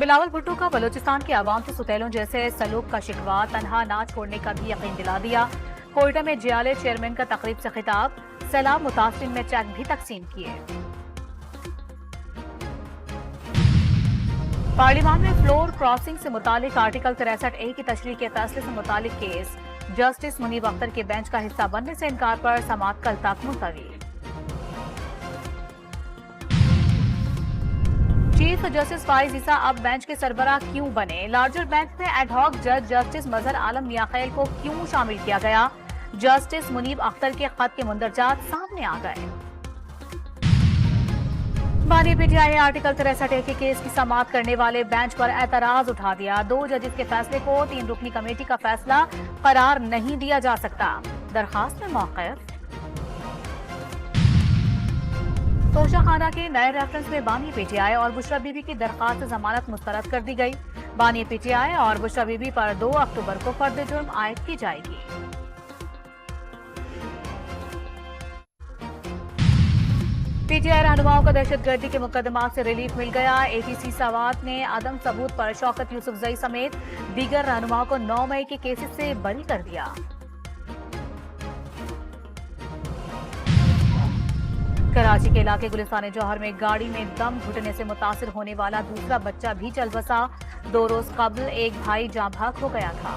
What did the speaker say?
बिलावल भुट्टो का बलूचिस्तान के अवाम से सुतैलों जैसे सलूक का शिकवा तनहा ना छोड़ने का भी यकीन दिला दिया। कोयटा में जियाले चेयरमैन का तकरीब से खिताब, सैलाब मुतासिरीन में चेक भी तकसीम किए। पार्लियामान में फ्लोर क्रॉसिंग से मुतालिक आर्टिकल 63A की तशरीह के फैसले से मुतालिक केस, जस्टिस मुनीब अख्तर के बेंच का हिस्सा बनने से इनकार पर समाअत कल तक मुलतवी। चीफ जस्टिस फाइज ईसा अब बेंच के सरबराह क्यों बने? लार्जर बेंच में एडहॉक जज जस्टिस मजहर आलम मियां को क्यों शामिल किया गया? जस्टिस मुनीब अख्तर के खत के मुंदरजात सामने आ गए। बानी पीटीआई ने आर्टिकल 63A के केस की समाअत करने वाले बेंच पर एतराज उठा दिया। 2 जजेस के फैसले को 3 रुकनी कमेटी का फैसला करार नहीं दिया जा सकता। दरखास्त में मौक़िफ़। तोशा खाना के नए रेफरेंस में बानी पीटीआई और बुशरा बीबी की दरखास्त जमानत मुस्तरद कर दी गई। बानी पीटीआई और बुशरा बीबी पर 2 अक्टूबर को फर्द जुर्म आयद की जाएगी। पीटीआई रहनुमाओं को दहशतगर्दी के मुकदमात से रिलीफ मिल गया। एटीसी सवात ने आदम सबूत पर शौकत यूसुफजई समेत दीगर रहनुमाओं को 9 मई के केसेस से बरी कर दिया। कराची के इलाके गुलिस्तान जौहर में गाड़ी में दम घुटने से मुतासिर होने वाला दूसरा बच्चा भी चल बसा। 2 रोज कबल एक भाई जाँ भाग हो गया था।